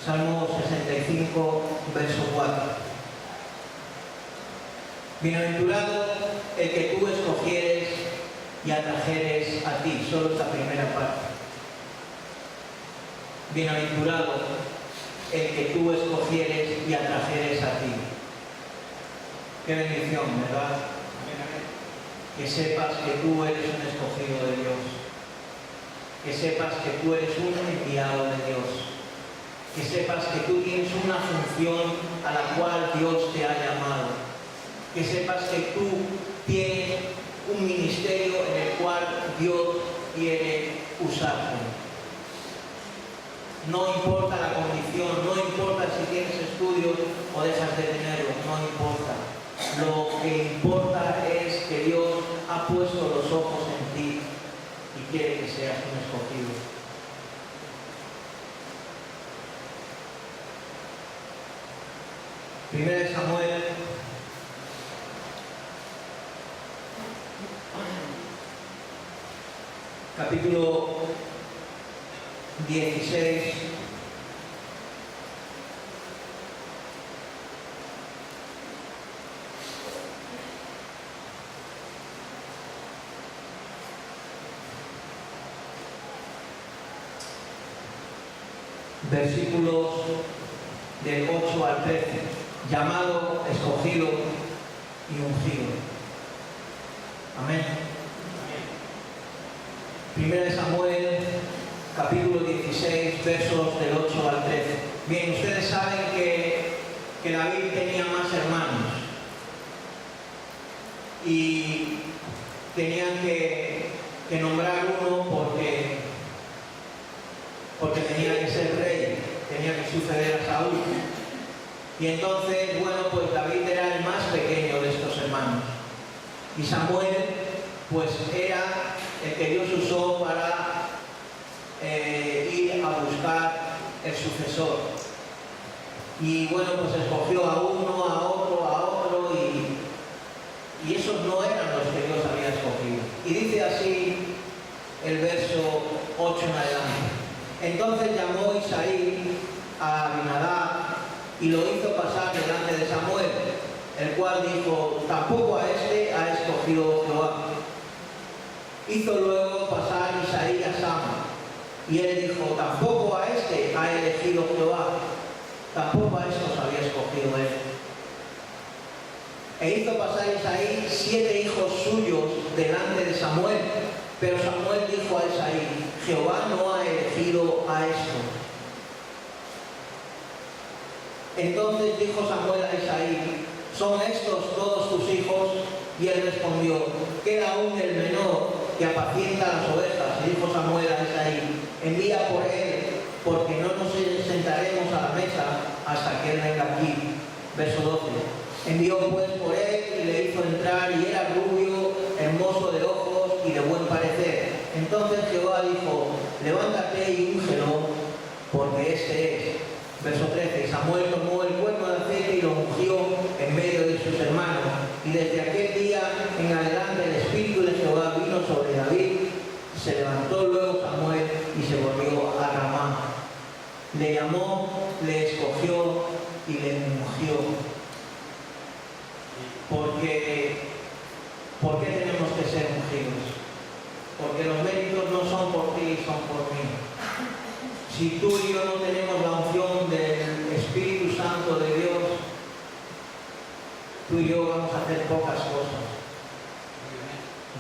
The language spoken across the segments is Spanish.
Salmo 65, verso 4. Bienaventurado el que tú escogieres y atrajeres a ti. Solo esta primera parte. Bienaventurado el que tú escogieres y atrajeres a ti. Qué bendición, ¿verdad? Que sepas que tú eres un escogido de Dios. Que sepas que tú eres un enviado de Dios. Que sepas que tú tienes una función a la cual Dios te ha llamado. Que sepas que tú tienes un ministerio en el cual Dios quiere usarte. No importa la condición, no importa si tienes estudios o dejas de tenerlos, no importa. Lo que importa es que Dios ha puesto los ojos en ti y quiere que seas un escogido. Primera de Samuel, capítulo 16, versículos del 8 al 13, llamado, escogido y ungido. Amén. Primera de Samuel, capítulo 16, versos del 8 al 13. Bien, ustedes saben que David tenía más hermanos y tenían que nombrar uno porque tenía que ser rey, tenía que suceder a Saúl. Y entonces, bueno, pues David era el más pequeño de estos hermanos. Y Samuel, pues era el que Dios usó para ir a buscar el sucesor. Y bueno, pues escogió a uno, a otro, y esos no eran los que Dios había escogido. Y dice así el verso 8 en adelante. Entonces llamó Isaí a Abinadab y lo hizo pasar delante de Samuel, el cual dijo: tampoco a este ha escogido Jehová. Hizo luego pasar Isaí a Sama, y él dijo: tampoco a este ha elegido Jehová, tampoco a estos había escogido él. E hizo pasar Isaí 7 hijos suyos delante de Samuel, pero Samuel dijo a Isaí: Jehová no ha elegido a estos. Entonces dijo Samuel a Isaí: ¿son estos todos tus hijos? Y él respondió: queda aún el menor que apacienta las ovejas. Y dijo Samuel a Isaí: envía por él, porque no nos sentaremos a la mesa hasta que él venga aquí. Verso 12. Envió pues por él y le hizo entrar, y era rubio, hermoso de ojos y de buen parecer. Entonces Jehová dijo: levántate y úngelo, porque este es. Verso 13. Samuel tomó el cuerno de aceite y lo ungió en medio de sus hermanos. Y desde aquel día en adelante el Espíritu de Jehová vino sobre David. Se levantó luego Samuel y se volvió a Ramá. Le llamó, le escogió y le ungió. ¿Por qué tenemos que ser ungidos? Porque los méritos no son por ti, son por mí. Si tú y yo no tenemos la unción del Espíritu Santo de Dios, tú y yo vamos a hacer pocas cosas.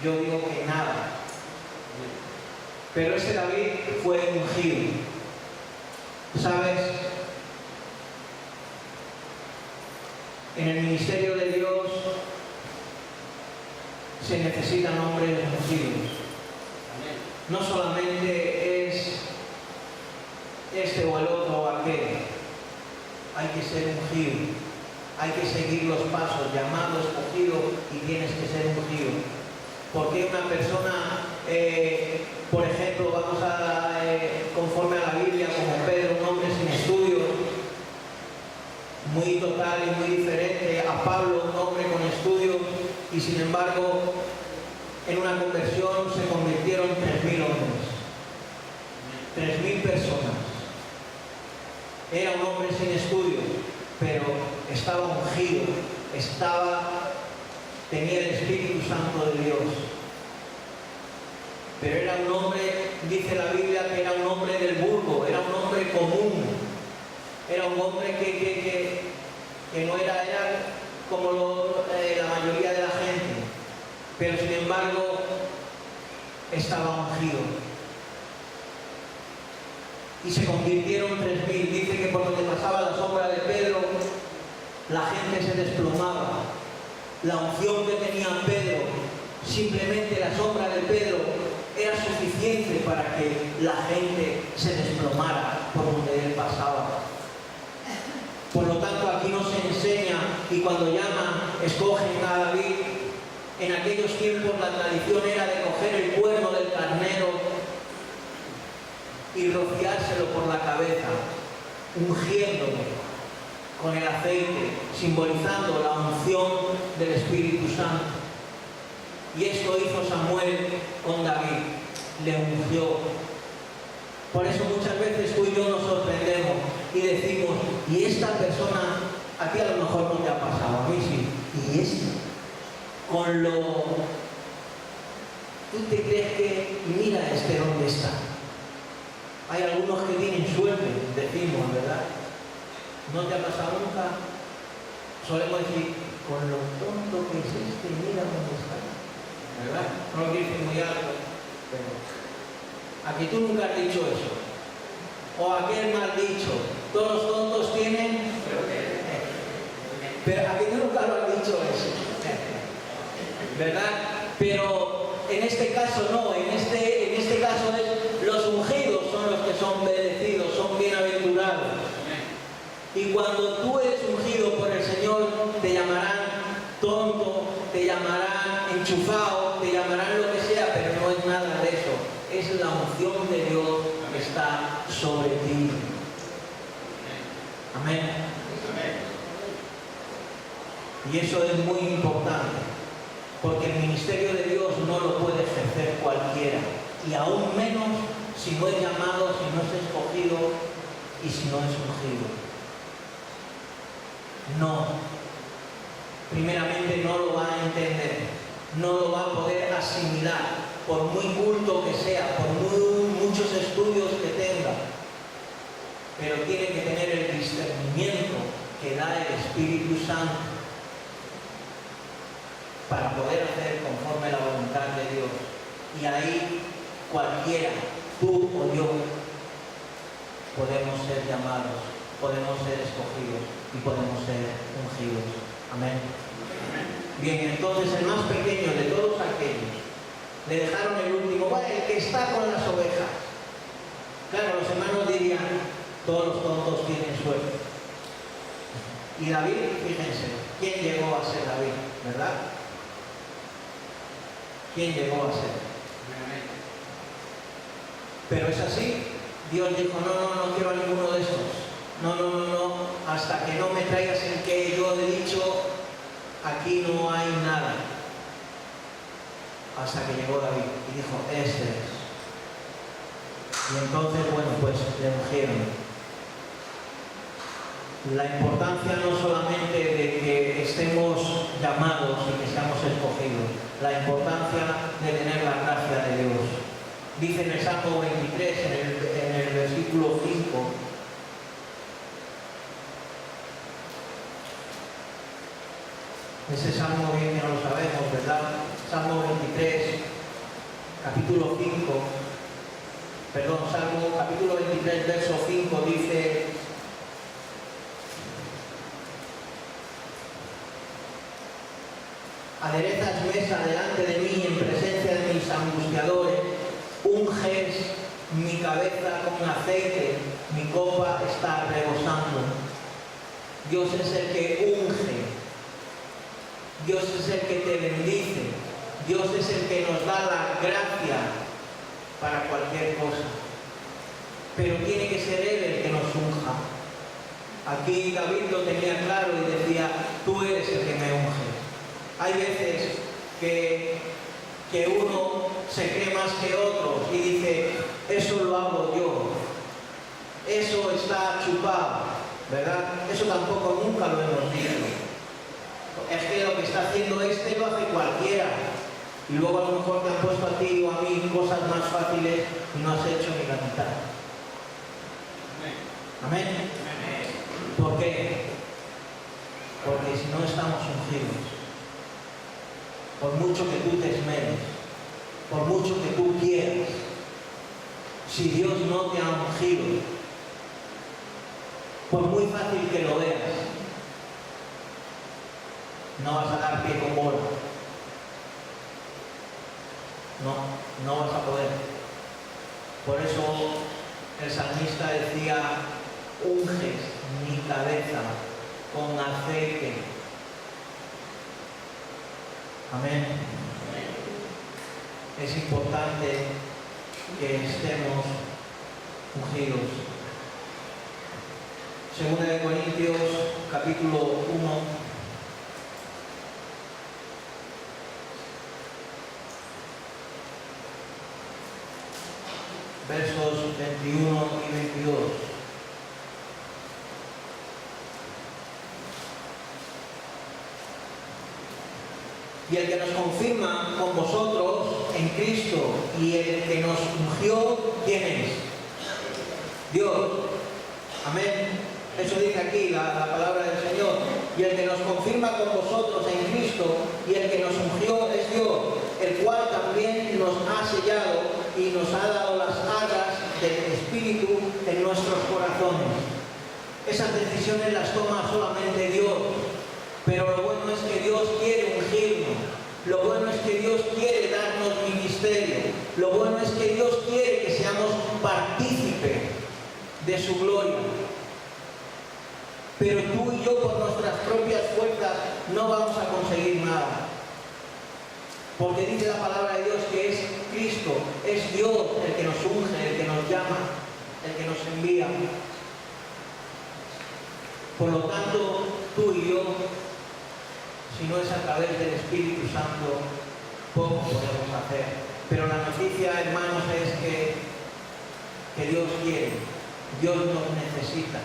Yo digo que nada. Pero ese David fue ungido. ¿Sabes? En el ministerio de Dios se necesitan hombres ungidos. No solamente es este o el otro o aquel. Hay que ser ungido. Hay que seguir los pasos, llamado, escogido, y tienes que ser ungido. Porque una persona, por ejemplo, vamos a, conforme a la Biblia, como Pedro, un hombre sin estudios, muy total y muy diferente a Pablo, un hombre con estudios, y sin embargo, en una conversión se convirtieron 3.000 hombres, 3.000 personas. Era un hombre sin estudio, pero estaba ungido, tenía el Espíritu Santo de Dios. Pero era un hombre, dice la Biblia, que era un hombre del vulgo, era un hombre común, era un hombre que no era como la mayoría de la gente, pero sin embargo estaba ungido. Y se convirtieron 3.000. Dice que por donde pasaba la sombra de Pedro, la gente se desplomaba. La unción que tenía Pedro, simplemente la sombra de Pedro, era suficiente para que la gente se desplomara por donde él pasaba. Por lo tanto, aquí nos enseña, y cuando escogen a David, en aquellos tiempos la tradición era de coger el cuerno del carnero y rociárselo por la cabeza, ungiéndolo con el aceite, simbolizando la unción del Espíritu Santo. Y esto hizo Samuel con David, le ungió. Por eso muchas veces tú y yo nos sorprendemos y decimos, ¿y esta persona? A ti a lo mejor no te ha pasado, a mí sí. ¿Y esto? Tú te crees que, mira dónde está. Hay algunos que tienen suerte, decimos, ¿verdad? ¿No te ha pasado nunca? Solemos decir, con lo tonto que es mira dónde está. ¿Verdad? No lo quiero decir muy alto, pero a que tú nunca has dicho eso. O aquel mal dicho, todos los tontos tienen. Pero a que tú nunca lo has dicho eso. ¿Verdad? Pero en este caso no, en este caso los ungidos son los que son bendecidos, son bienaventurados. Y cuando tú eres ungido por el Señor, te llamarán tonto, te llamarán enchufado, te llamarán lo que sea, pero no es nada de eso. Es la unción de Dios que está sobre ti. Amén. Y eso es muy importante, porque el ministerio de Dios no lo puede ejercer cualquiera, y aún menos si no es llamado, si no es escogido y si no es ungido. No. Primeramente no lo va a entender, no lo va a poder asimilar, por muy culto que sea, por muchos estudios que tenga, pero tiene que tener el discernimiento que da el Espíritu Santo para poder hacer conforme a la voluntad de Dios. Y ahí cualquiera, tú o yo, podemos ser llamados, podemos ser escogidos y podemos ser ungidos. Amén. Bien, entonces el más pequeño de todos aquellos le dejaron el último, el que está con las ovejas. Claro, los hermanos dirían, todos los tontos tienen suerte. Y David, fíjense, ¿quién llegó a ser David? ¿Verdad? ¿Quién llegó a ser? Pero es así. Dios dijo, no quiero a ninguno de estos. No, hasta que no me traigas el que yo he dicho, aquí no hay nada. Hasta que llegó David y dijo, este es. Y entonces, pues le ungieron. La importancia no solamente de que estemos llamados y que seamos escogidos, la importancia de tener la gracia de Dios. Dice en el Salmo 23, en el versículo 5, ese Salmo bien que no lo sabemos, ¿verdad? Salmo 23, capítulo 5, Salmo capítulo 23, verso 5 dice: aderezas mesa delante de mí en presencia de mis angustiadores, unges mi cabeza con aceite, mi copa está rebosando. Dios es el que unge, Dios es el que te bendice, Dios es el que nos da la gracia para cualquier cosa. Pero tiene que ser Él el que nos unja. Aquí David lo tenía claro y decía, tú eres el que me unge. Hay veces que uno se cree más que otros y dice, eso lo hago yo, eso está chupado, ¿verdad? Eso tampoco nunca lo hemos visto. Es que lo que está haciendo este lo hace cualquiera. Y luego a lo mejor te han puesto a ti o a mí cosas más fáciles y no has hecho ni la mitad. Amén. Amén. ¿Por qué? Porque si no estamos ungidos, por mucho que tú te esmeres, por mucho que tú quieras, si Dios no te ha ungido, por muy fácil que lo veas, no vas a dar pie con bola. No vas a poder. Por eso el salmista decía: unges mi cabeza con aceite. Amén. Es importante que estemos ungidos. Segunda de Corintios, capítulo 1. Versos 21 y 22. Y el que nos confirma con vosotros en Cristo y el que nos ungió, ¿quién es? Dios. Amén. Eso dice aquí la palabra del Señor. Y el que nos confirma con vosotros en Cristo y el que nos ungió es Dios, el cual también nos ha sellado y nos ha dado las arras del Espíritu en nuestros corazones. Esas decisiones las toma solamente Dios. Pero lo bueno es que Dios quiere ungirnos. Lo bueno es que Dios quiere darnos ministerio. Lo bueno es que Dios quiere que seamos partícipes de su gloria. Pero tú y yo por nuestras propias fuerzas no vamos a conseguir nada. Porque dice la palabra de Dios que es Cristo, es Dios el que nos unge, el que nos llama, el que nos envía. Por lo tanto, tú y yo, si no es a través del Espíritu Santo, poco podemos hacer. Pero la noticia, hermanos, es que Dios quiere, Dios nos necesita.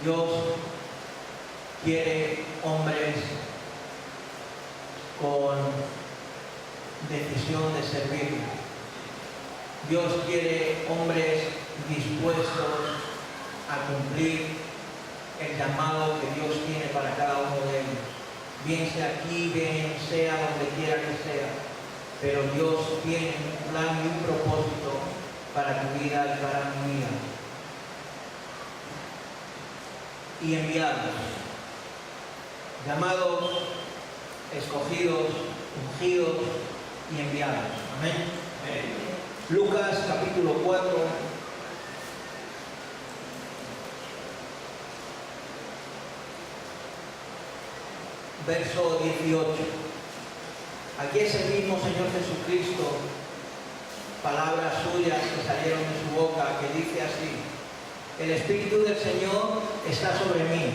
Dios quiere hombres con decisión de servir. Dios quiere hombres dispuestos a cumplir el llamado que Dios tiene para cada uno de ellos. Bien sea aquí, bien sea donde quiera que sea. Pero Dios tiene un plan y un propósito para tu vida y para mi vida. Y enviados, llamados, escogidos, ungidos y enviados. Amén. Lucas capítulo 4. Verso 18. Aquí es el mismo Señor Jesucristo, palabras suyas que salieron de su boca, que dice así: el Espíritu del Señor está sobre mí,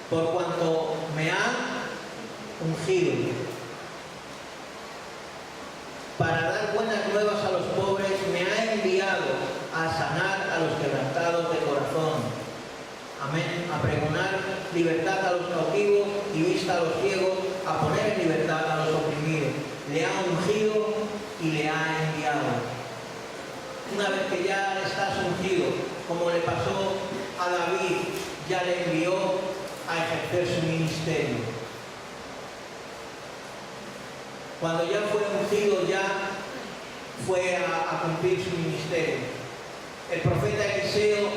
por cuanto me ha ungido para dar buenas nuevas a los pobres, me ha enviado a sanar a los quebrantados de corazón. Amén. A pregonar libertad a los cautivos y vista a los ciegos, a poner en libertad a los oprimidos. Le ha ungido y le ha enviado. Una vez que ya estás ungido, como le pasó a David, ya le envió a ejercer su ministerio. Cuando ya fue ungido, ya fue a cumplir su ministerio. El profeta Eliseo,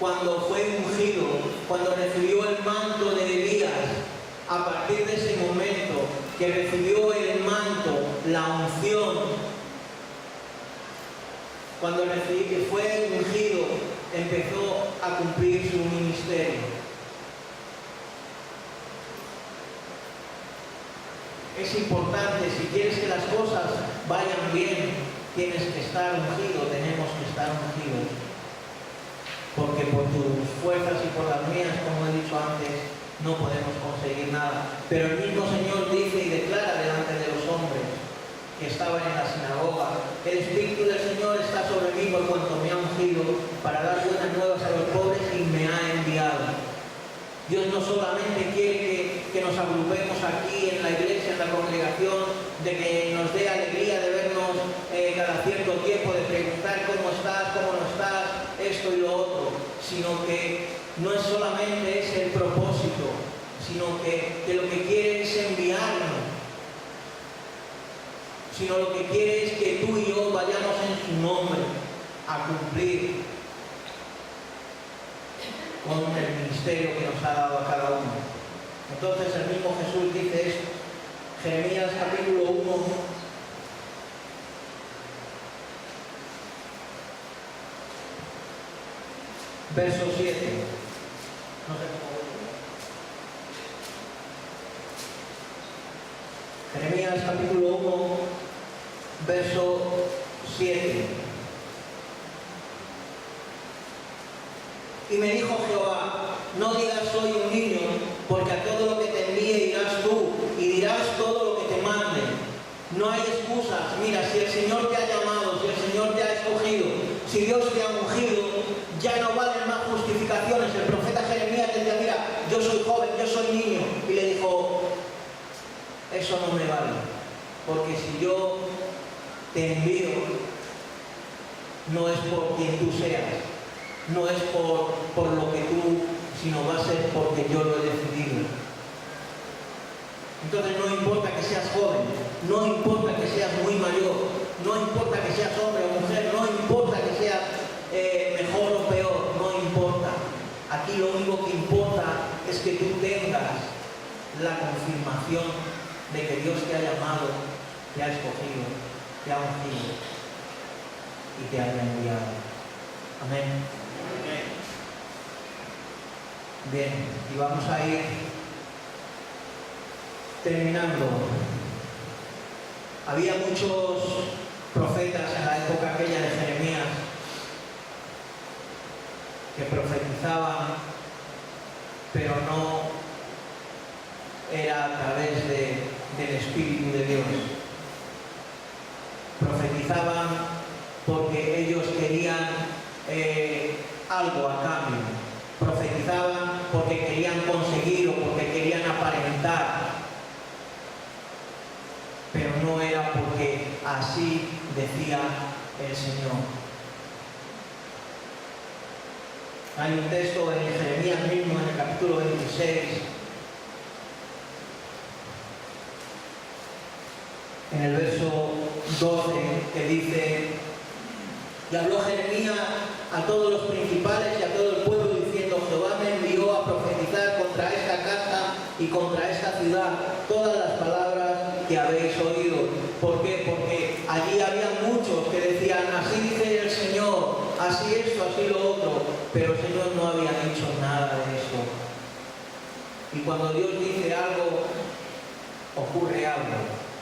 cuando fue ungido, cuando recibió el manto de Elías, a partir de ese momento que recibió el manto, la unción, cuando fue ungido, empezó a cumplir su ministerio. Es importante, si quieres que las cosas vayan bien, tienes que estar ungido, tenemos que estar ungidos. Porque por tus fuerzas y por las mías, como he dicho antes, no podemos conseguir nada. Pero el mismo Señor dice y declara delante de los hombres que estaban en la sinagoga: el Espíritu del Señor está sobre mí, por cuanto para dar buenas nuevas a los pobres y me ha enviado. Dios no solamente quiere que nos agrupemos aquí en la iglesia, en la congregación, de que nos dé alegría de vernos cada cierto tiempo, de preguntar cómo estás, cómo no estás, esto y lo otro, sino que no es solamente ese el propósito, sino que lo que quiere es enviarnos, sino lo que quiere es que tú y yo vayamos en su nombre a cumplir con el ministerio que nos ha dado a cada uno. Entonces el mismo Jesús dice esto, Jeremías capítulo 1, verso 7. No sé cómo Jeremías capítulo 1, verso 7. Y me dijo Jehová, no digas soy un niño, porque a todo lo que te envíe irás tú, y dirás todo lo que te mande. No hay excusas. Mira, si el Señor te ha llamado, si el Señor te ha escogido, si Dios te ha ungido, ya no valen más justificaciones. El profeta Jeremías decía, mira, yo soy joven, yo soy niño. Y le dijo, eso no me vale, porque si yo te envío, no es por quien tú seas, no es por lo que tú, sino va a ser porque yo lo he decidido. Entonces no importa que seas joven, no importa que seas muy mayor, no importa que seas hombre o mujer, no importa que seas mejor o peor, no importa. Aquí lo único que importa es que tú tengas la confirmación de que Dios te ha llamado, te ha escogido, te ha ungido y te ha enviado. Amén. Bien, y vamos a ir terminando. Había muchos profetas en la época aquella de Jeremías que profetizaban, pero no era a través del Espíritu de Dios. Profetizaban porque ellos querían algo a cambio. Profetizaban porque querían conseguir o porque querían aparentar, pero no era porque así decía el Señor. Hay un texto en Jeremías mismo, en el capítulo 26, en el verso 12, que dice: y habló Jeremías a todos los principales y a todo el pueblo diciendo: Jehová me envió a profetizar contra esta casa y contra esta ciudad todas las palabras que habéis oído. ¿Por qué? Porque allí había muchos que decían: así dice el Señor, así esto, así lo otro, pero el Señor no había dicho nada de eso. Y cuando Dios dice algo, ocurre algo.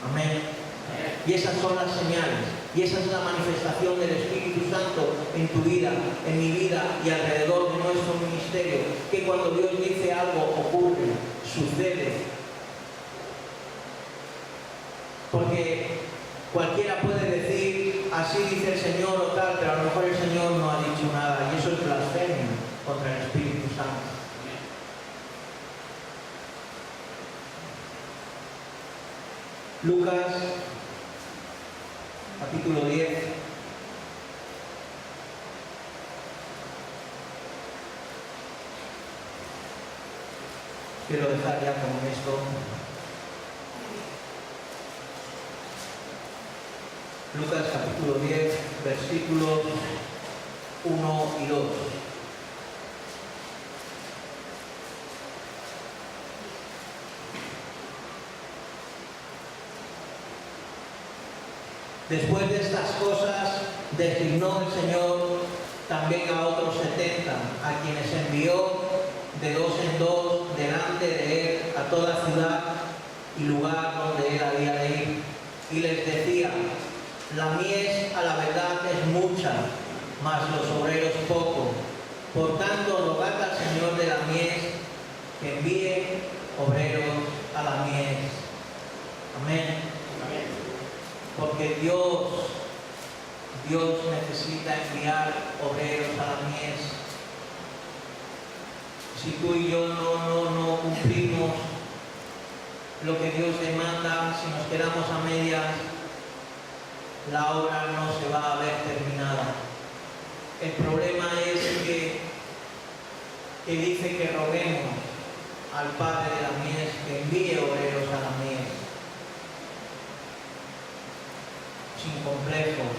Amén. Y esas son las señales, y esa es la manifestación del Espíritu Santo en tu vida, en mi vida y alrededor de nuestro ministerio, que cuando Dios dice algo, ocurre, sucede. Porque cualquiera puede decir: así dice el Señor o tal, pero a lo mejor el Señor no ha dicho nada, y eso es blasfemia contra el Espíritu Santo. Lucas capítulo 10. Quiero dejar ya con esto. Lucas capítulo 10, versículos 1 y 2. Después de estas cosas, designó el Señor también a otros 70, a quienes envió de dos en dos delante de él a toda ciudad y lugar donde él había de ir. Y les decía: la mies a la verdad es mucha, mas los obreros pocos. Por tanto, rogad al Señor de la mies que envíe obreros a la mies. Amén. Porque Dios Dios necesita enviar obreros a la mies. Si tú y yo no cumplimos lo que Dios demanda, si nos quedamos a medias, la obra no se va a ver terminada. El problema es que dice que roguemos al Padre de la mies que envíe obreros a la mies, sin complejos,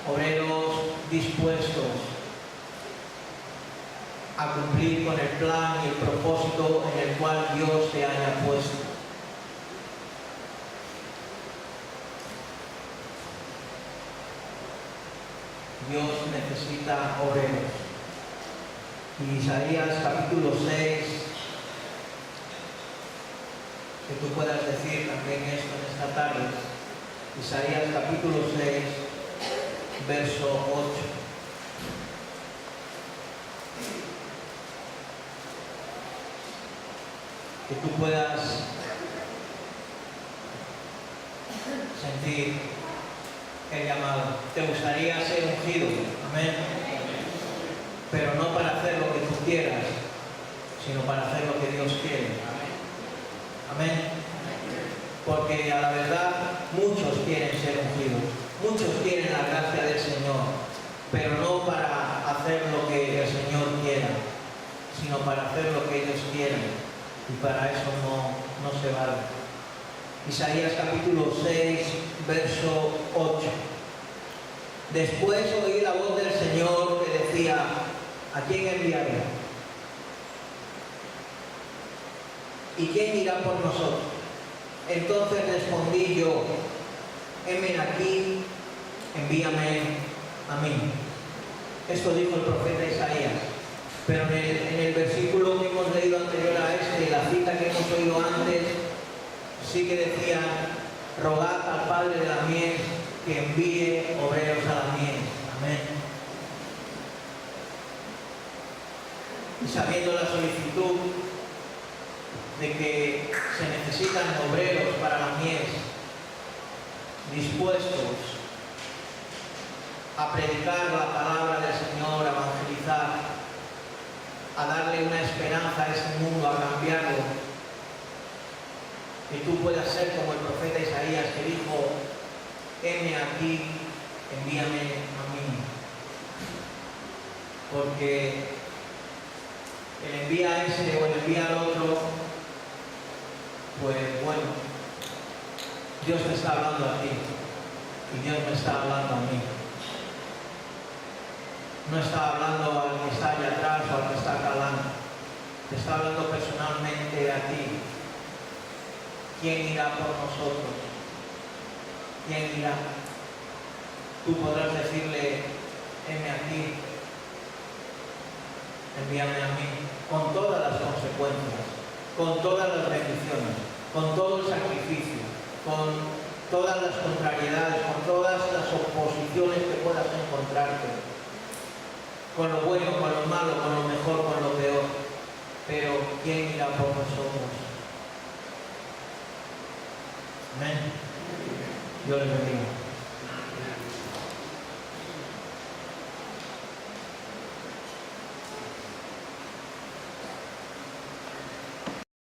obreros dispuestos a cumplir con el plan y el propósito en el cual Dios te haya puesto. Dios necesita obreros. Y Isaías capítulo 6, que tú puedas decir también esto en esta tarde. Isaías capítulo 6, verso 8. Que tú puedas sentir el llamado. Te gustaría ser ungido, amén, pero no para hacer lo que tú quieras, sino para hacer lo que Dios quiere, amén. Porque a la verdad muchos quieren ser ungidos, muchos quieren la gracia del Señor, pero no para hacer lo que el Señor quiera, sino para hacer lo que ellos quieren. Y para eso no se vale. Isaías capítulo 6, verso 8. Después oí la voz del Señor que decía: ¿a quién enviaré? ¿Y quién irá por nosotros? Entonces respondí yo: heme aquí, envíame a mí. Esto dijo el profeta Isaías. Pero en el versículo que hemos leído anterior a este, la cita que hemos oído antes, sí que decía: rogad al Padre de la mies que envíe obreros a la mies. Amén. Y sabiendo la solicitud de que se necesitan obreros para la mies, dispuestos a predicar la palabra del Señor, a evangelizar, a darle una esperanza a ese mundo, a cambiarlo, que tú puedas ser como el profeta Isaías, que dijo: heme aquí, envíame a mí. Porque el envía a ese o el envía al otro, pues bueno, Dios te está hablando a ti y Dios me está hablando a mí. No está hablando al que está allá atrás o al que está acá adelante. Te está hablando personalmente a ti. ¿Quién irá por nosotros? ¿Quién irá? Tú podrás decirle: heme aquí, envíame a mí, con todas las consecuencias, con todas las bendiciones, con todo el sacrificio, con todas las contrariedades, con todas las oposiciones que puedas encontrarte, con lo bueno, con lo malo, con lo mejor, con lo peor. Pero ¿quién irá por nosotros? Amén. Dios les bendiga.